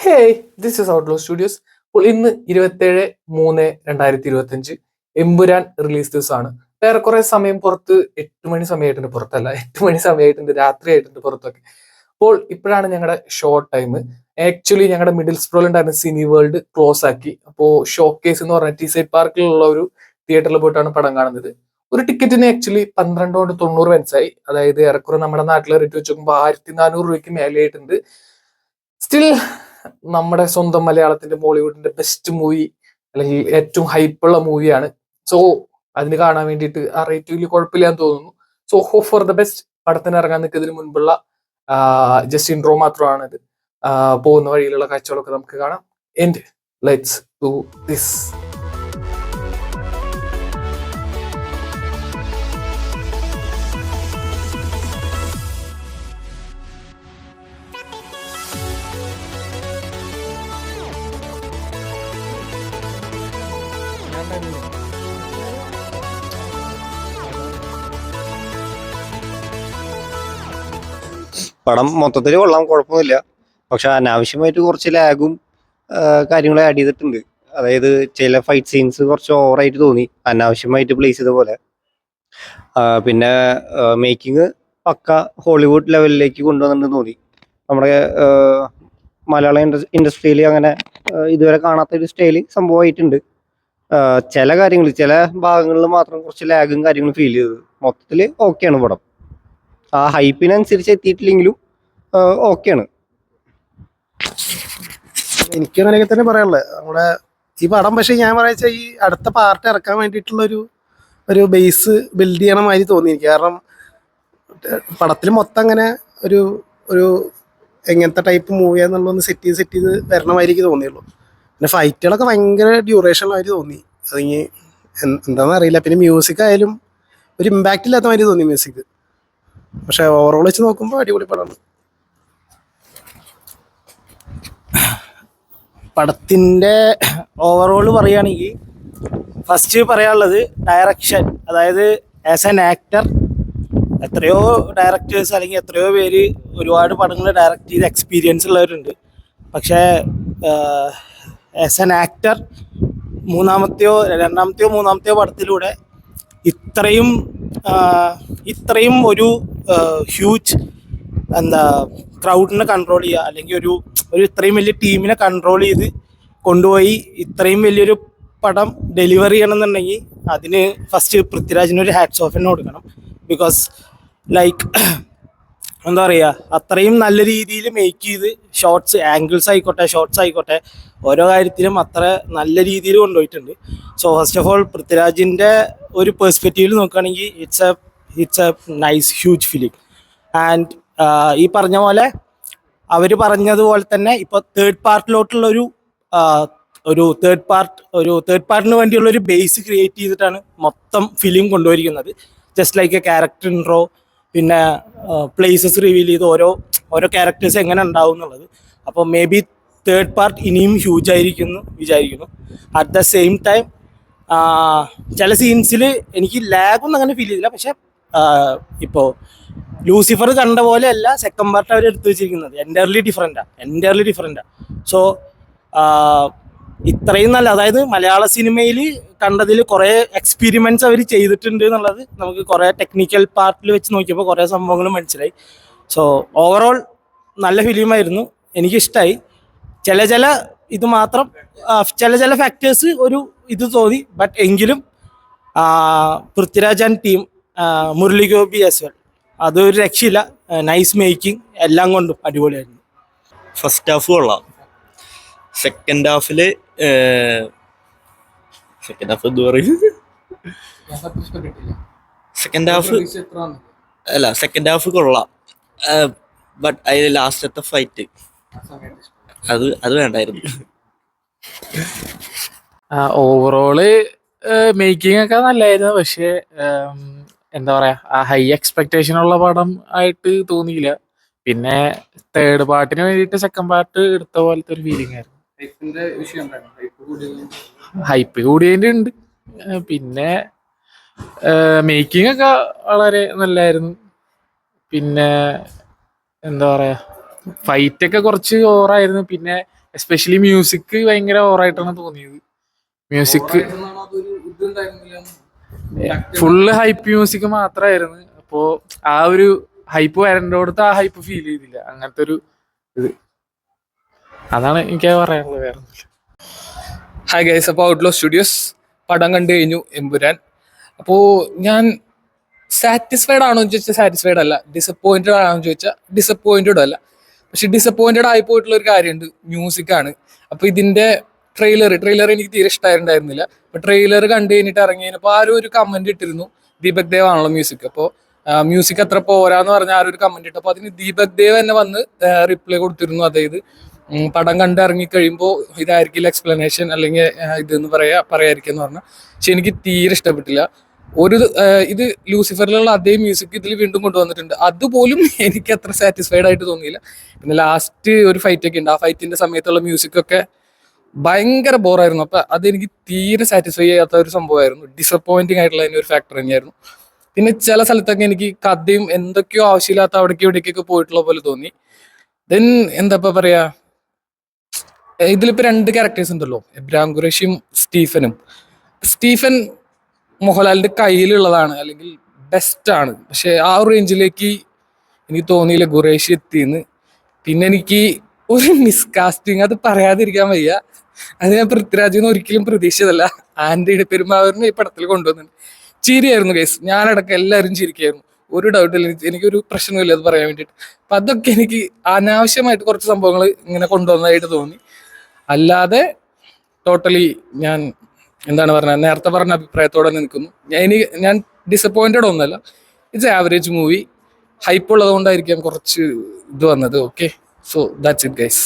Hey, this is outlaw studios. അപ്പോൾ ഇന്ന് 27/3/2025 Empuraan release ദിവസമാണ്. ഏറെക്കുറെ സമയം പുറത്ത് 8 മണി സമയമായിട്ടുണ്ട്, പുറത്തല്ല 8 മണി സമയമായിട്ടുണ്ട്, രാത്രി ആയിട്ടുണ്ട് പുറത്തൊക്കെ. അപ്പോൾ ഇപ്പോഴാണ് ഞങ്ങളുടെ ഷോ ടൈം. ആക്ച്വലി ഞങ്ങളുടെ മിഡിൽ സ്ക്രോൾ ഉണ്ടായിരുന്ന സിനി വേൾഡ് ക്ലോസ് ആക്കി. അപ്പോൾ ഷോ കേസ് എന്ന് പറഞ്ഞ ടി-സൈഡ് പാർക്കിലുള്ള ഒരു തിയേറ്ററിൽ പോയിട്ടാണ് പടം കാണുന്നത്. ഒരു ടിക്കറ്റിന് ആക്ച്വലി 12.90 പെൻസായി. അതായത് ഏറെക്കുറെ നമ്മുടെ നാട്ടിലെ റേറ്റ് വെച്ച് നോക്കുമ്പോൾ 1400 രൂപയ്ക്ക് മേലെയായിട്ടുണ്ട്. സ്റ്റിൽ നമ്മുടെ സ്വന്തം മലയാളത്തിന്റെ ബോളിവുഡിന്റെ ബെസ്റ്റ് മൂവി, അല്ലെങ്കിൽ ഏറ്റവും ഹൈപ്പുള്ള മൂവിയാണ്. സോ അതിന് കാണാൻ വേണ്ടിയിട്ട് ആ റേറ്റ് വലിയ കുഴപ്പമില്ലാന്ന് തോന്നുന്നു. So hope for the best. പടത്തിന് ഇറങ്ങാൻ നിൽക്കുന്നതിന് മുൻപുള്ള ജസ്റ്റ് ഇൻട്രോ മാത്രമാണ് ഇത്. പോകുന്ന വഴിയിലുള്ള കാഴ്ചകളൊക്കെ നമുക്ക് കാണാം. And let's do this. പടം മൊത്തത്തിൽ കൊള്ളാം, കുഴപ്പമൊന്നുമില്ല. പക്ഷെ അനാവശ്യമായിട്ട് കുറച്ച് ലാഗും കാര്യങ്ങളും ആഡ് ചെയ്തിട്ടുണ്ട്. അതായത് ചില ഫൈറ്റ് സീൻസ് കുറച്ച് ഓവറായിട്ട് തോന്നി, അനാവശ്യമായിട്ട് പ്ലേസ് ചെയ്ത പോലെ. പിന്നെ മേക്കിംഗ് പക്ക ഹോളിവുഡ് ലെവലിലേക്ക് കൊണ്ടുവന്നിട്ടുണ്ടെന്ന് തോന്നി. നമ്മുടെ മലയാള ഇൻഡസ്ട്രിയിൽ അങ്ങനെ ഇതുവരെ കാണാത്തൊരു സ്റ്റൈല് സംഭവമായിട്ടുണ്ട്. ചില കാര്യങ്ങൾ, ചില ഭാഗങ്ങളിൽ മാത്രം കുറച്ച് ലാഗും കാര്യങ്ങളും ഫീൽ ചെയ്തത്. മൊത്തത്തിൽ ഓക്കെയാണ് പടം. ആ ഹൈപ്പിനനുസരിച്ച് എത്തിയിട്ടില്ലെങ്കിലും ഓക്കെയാണ്. എനിക്ക് അങ്ങനെയൊക്കെ തന്നെ പറയാനുള്ളത്. നമ്മുടെ ഈ പടം പക്ഷേ ഞാൻ പറയാ ഈ അടുത്ത പാർട്ട് ഇറക്കാൻ വേണ്ടിയിട്ടുള്ള ഒരു ബേസ് ബിൽഡ് ചെയ്യണ മാതിരി തോന്നി എനിക്ക്. കാരണം പടത്തിൽ മൊത്തം അങ്ങനെ ഒരു ഒരു എങ്ങനത്തെ ടൈപ്പ് മൂവിയാന്നുള്ളതൊന്ന് സെറ്റ് ചെയ്ത് വരണ മാതിരി എനിക്ക് തോന്നിയുള്ളൂ. പിന്നെ ഫൈറ്റുകളൊക്കെ ഭയങ്കര ഡ്യൂറേഷനിലായിട്ട് തോന്നി. അതിന് എന്താണെന്ന് അറിയില്ല. പിന്നെ മ്യൂസിക് ആയാലും ഒരു ഇമ്പാക്റ്റ് ഇല്ലാത്ത മാതിരി തോന്നി മ്യൂസിക്. പക്ഷെ ഓവറോൾ വെച്ച് നോക്കുമ്പോൾ അടിപൊളി പടമാണ്. പടത്തിൻ്റെ ഓവറോൾ പറയുകയാണെങ്കിൽ ഫസ്റ്റ് പറയാനുള്ളത് ഡയറക്ഷൻ. അതായത് ആസ് ആൻ ആക്ടർ എത്രയോ ഡയറക്ടേഴ്സ് അല്ലെങ്കിൽ എത്രയോ പേര് ഒരുപാട് പടങ്ങൾ ഡയറക്റ്റ് ചെയ്ത് എക്സ്പീരിയൻസ് ഉള്ളവരുണ്ട്. പക്ഷേ ആസ് ആൻ ആക്ടർ രണ്ടാമത്തെയോ മൂന്നാമത്തെയോ പടത്തിലൂടെ ഇത്രയും ഒരു ഹ്യൂജ് ക്രൗഡിനെ കൺട്രോൾ ചെയ്യുക, അല്ലെങ്കിൽ ഒരു ഇത്രയും വലിയ ടീമിനെ കൺട്രോൾ ചെയ്ത് കൊണ്ടുപോയി ഇത്രയും വലിയൊരു പടം ഡെലിവറി ചെയ്യണമെന്നുണ്ടെങ്കിൽ അതിന് ഫസ്റ്റ് പൃഥ്വിരാജിനൊരു ഹാറ്റ്സ് ഓഫ് തന്നെ കൊടുക്കണം. ബിക്കോസ് ലൈക്ക് എന്താ പറയുക, അത്രയും നല്ല രീതിയിൽ മേക്ക് ചെയ്ത് ഷോർട്സ്, ആംഗിൾസ് ആയിക്കോട്ടെ, ഷോർട്സ് ആയിക്കോട്ടെ, ഓരോ കാര്യത്തിലും അത്ര നല്ല രീതിയിൽ കൊണ്ടുപോയിട്ടുണ്ട്. സോ ഫസ്റ്റ് ഓഫ് ഓൾ പൃഥ്വിരാജിൻ്റെ ഒരു പെർസ്പെക്റ്റീവിൽ നോക്കുകയാണെങ്കിൽ it's A nice huge film. And ഈ പറഞ്ഞ പോലെ അവർ പറഞ്ഞതുപോലെ തന്നെ ഇപ്പോൾ തേർഡ് പാർട്ടിലോട്ടുള്ള ഒരു തേർഡ് പാർട്ടിന് വേണ്ടിയുള്ള ഒരു ബേസ് ക്രിയേറ്റ് ചെയ്തിട്ടാണ് മൊത്തം ഫിലിം കൊണ്ടുപോയിരിക്കുന്നത്. Just like a character intro, പിന്നെ പ്ലേസസ് റിവീൽ ചെയ്ത് ഓരോ ക്യാരക്ടേഴ്സ് എങ്ങനെ ഉണ്ടാവും എന്നുള്ളത്. അപ്പോൾ മേ ബി തേർഡ് പാർട്ട് ഇനിയും ഹ്യൂജ് ആയിരിക്കുന്നു വിചാരിക്കുന്നു. അറ്റ് ദ സെയിം ടൈം ചില സീൻസിൽ എനിക്ക് ലാഗൊന്നും അങ്ങനെ ഫീൽ ചെയ്തില്ല. പക്ഷെ ഇപ്പോൾ ലൂസിഫർ കണ്ട പോലെ അല്ല സെക്കൻഡ് പാർട്ട് അവർ എടുത്തു വെച്ചിരിക്കുന്നത്. എൻറ്റയർലി ഡിഫറെൻറ്റാണ്. സോ ഇത്രയും നല്ല, അതായത് മലയാള സിനിമയിൽ കണ്ടതിൽ കുറേ എക്സ്പീരിമെൻറ്റ്സ് അവർ ചെയ്തിട്ടുണ്ട് എന്നുള്ളത് നമുക്ക് കുറേ ടെക്നിക്കൽ പാർട്ടിൽ വെച്ച് നോക്കിയപ്പോൾ കുറേ സംഭവങ്ങൾ മനസ്സിലായി. സോ ഓവറോൾ നല്ല ഫിലിമായിരുന്നു, എനിക്കിഷ്ടമായി. ചില ഇത് മാത്രം ചില ഫാക്ടേഴ്സ് ഇത് തോന്നി. ബട്ട് എങ്കിലും Prithviraj and team, Murali Gopi as well, അതൊരു രക്ഷയില്ല. നൈസ് മേക്കിംഗ്, എല്ലാം കൊണ്ടും അടിപൊളിയായിരുന്നു. ഫസ്റ്റ് ഹാഫ് കൊള്ളാം. സെക്കൻഡ് ഹാഫ് എന്ത് പറയും, സെക്കൻഡ് ഹാഫ് കൊള്ളാം. ബട്ട് അതിൽ ലാസ്റ്റത്തെ ഫൈറ്റ് അത് വേണ്ടായിരുന്നു. ഓവറോള് മേക്കിംഗ് ഒക്കെ നല്ലായിരുന്നു. പക്ഷെ എന്താ പറയാ, ആ ഹൈ എക്സ്പെക്ടേഷൻ ഉള്ള പടം ആയിട്ട് തോന്നിയില്ല. പിന്നെ തേർഡ് പാർട്ടിന് വേണ്ടിയിട്ട് സെക്കൻഡ് പാർട്ട് എടുത്ത പോലത്തെ ഒരു ഫീലിംഗ് ആയിരുന്നു. ഹൈപ്പ് കൂടിയതിൻ്റെ ഉണ്ട്. പിന്നെ മേക്കിംഗ് ഒക്കെ വളരെ നല്ലായിരുന്നു. പിന്നെ എന്താ പറയാ, ഫൈറ്റ് ഒക്കെ കുറച്ച് ഓവറായിരുന്നു. പിന്നെ എസ്പെഷ്യലി മ്യൂസിക് ഭയങ്കര ഓവറായിട്ടാണ് തോന്നിയത്. മ്യൂസിക് ഫുള്ള് ഹൈപ്പ് മ്യൂസിക് മാത്രമായിരുന്നു. അപ്പോ ആ ഒരു ഹൈപ്പ് വരേണ്ടടുത്ത് ആ ഹൈപ്പ് ഫീൽ ചെയ്തില്ല. അങ്ങനത്തെ ഒരു ഇത്, അതാണ് എനിക്ക് പറയാനുള്ളത്. വേറെ ഹായ് ഗൈസ്, അപ്പോൾ ഔട്ട്ലോ സ്റ്റുഡിയോസ് പടം കണ്ടു കഴിഞ്ഞു, എമ്പുരാൻ. അപ്പോൾ ഞാൻ സാറ്റിസ്ഫൈഡ് ആണോ എന്ന് ചോദിച്ചാൽ സാറ്റിസ്ഫൈഡ് അല്ല, ഡിസപ്പോയിന്റഡ് ആണോ എന്ന് ചോദിച്ചാൽ ഡിസപ്പോയിന്റഡും അല്ല. പക്ഷെ ഡിസപ്പോയിന്റഡ് ആയി പോയിട്ടുള്ള ഒരു കാര്യമുണ്ട്, മ്യൂസിക്കാണ്. അപ്പോൾ ഇതിന്റെ ട്രെയിലർ എനിക്ക് തീരെ ഇഷ്ടമായിട്ടുണ്ടായിരുന്നില്ല. അപ്പോൾ ട്രെയിലർ കണ്ടു കഴിഞ്ഞിട്ട് ഇറങ്ങി കഴിഞ്ഞപ്പോൾ ആരും ഒരു കമന്റ് ഇട്ടിരുന്നു, ദീപക് ദേവ് ആണല്ലോ മ്യൂസിക്, അപ്പോൾ മ്യൂസിക് അത്ര പോരാന്ന് പറഞ്ഞ ആരും ഒരു കമന്റ് ഇട്ടു. അപ്പോൾ അതിന് ദീപക് ദേവ് തന്നെ വന്ന് റിപ്ലൈ കൊടുത്തിരുന്നു. അതായത് പടം കണ്ടിറങ്ങി കഴിയുമ്പോൾ ഇതായിരിക്കില്ല എക്സ്പ്ലനേഷൻ, അല്ലെങ്കിൽ ഇതെന്ന് പറയാതിരിക്കെന്ന് പറഞ്ഞാൽ. പക്ഷെ എനിക്ക് തീരെ ഇഷ്ടപ്പെട്ടില്ല. ഇത് ലൂസിഫറിലുള്ള അതേ മ്യൂസിക് ഇതിൽ വീണ്ടും കൊണ്ടുവന്നിട്ടുണ്ട്, അതുപോലും എനിക്ക് അത്ര സാറ്റിസ്ഫൈഡ് ആയിട്ട് തോന്നിയില്ല. പിന്നെ ലാസ്റ്റ് ഒരു ഫൈറ്റ് ഒക്കെ ഉണ്ട്, ആ ഫൈറ്റിന്റെ സമയത്തുള്ള മ്യൂസിക് ഒക്കെ ഭയങ്കര ബോറായിരുന്നു. അപ്പൊ അതെനിക്ക് തീരെ സാറ്റിസ്ഫൈ ചെയ്യാത്ത ഒരു സംഭവമായിരുന്നു. ഡിസപ്പോയിന്റിങ് ആയിട്ടുള്ള ഒരു ഫാക്ടർ തന്നെയായിരുന്നു. പിന്നെ ചില സ്ഥലത്തൊക്കെ എനിക്ക് കഥയും എന്തൊക്കെയോ ആവശ്യമില്ലാത്ത അവിടേക്ക് ഇവിടേക്കൊക്കെ പോയിട്ടുള്ള പോലെ തോന്നി. ദെൻ എന്താ പറയാ, ഇതിലിപ്പോ 2 ക്യാരക്ടേഴ്സ് ഉണ്ടല്ലോ, എബ്രാഹിം ഖുറേഷിയും സ്റ്റീഫൻ മോഹൻലാലിന്റെ കയ്യിലുള്ളതാണ്, അല്ലെങ്കിൽ ബെസ്റ്റ് ആണ്. പക്ഷെ ആ ഒരു റേഞ്ചിലേക്ക് എനിക്ക് തോന്നിയില്ല ഖുറേഷി എത്തിയെന്ന്. പിന്നെ എനിക്ക് ഒരു മിസ്കാസ്റ്റിങ്, അത് പറയാതിരിക്കാൻ വയ്യ. അത് ഞാൻ പൃഥ്വിരാജിന്ന് ഒരിക്കലും പ്രതീക്ഷിച്ചതല്ല. ആന്റണി പെരുമാവൂരിനെ ഈ പടത്തിൽ കൊണ്ടുവന്നിട്ടുണ്ട്. ചിരിയായിരുന്നു കേസ്, ഞാനടക്കം എല്ലാവരും ചിരിക്കായിരുന്നു, ഒരു ഡൗട്ടില്ല. എനിക്കൊരു പ്രശ്നമില്ല അത് പറയാൻ വേണ്ടിയിട്ട്. അപ്പൊ അതൊക്കെ എനിക്ക് അനാവശ്യമായിട്ട് കുറച്ച് സംഭവങ്ങൾ ഇങ്ങനെ കൊണ്ടുവന്നതായിട്ട് തോന്നി. അല്ലാതെ ടോട്ടലി ഞാൻ എന്താണ് പറഞ്ഞത്, നേരത്തെ പറഞ്ഞ അഭിപ്രായത്തോടെ നിൽക്കുന്നു. ഞാൻ ഡിസപ്പോയിന്റഡ് ഒന്നുമല്ല. It's average movie. ഹൈപ്പ് ഉള്ളത് കൊണ്ടായിരിക്കാം കുറച്ച് ഇത് വന്നത്. Okay, so that's it guys.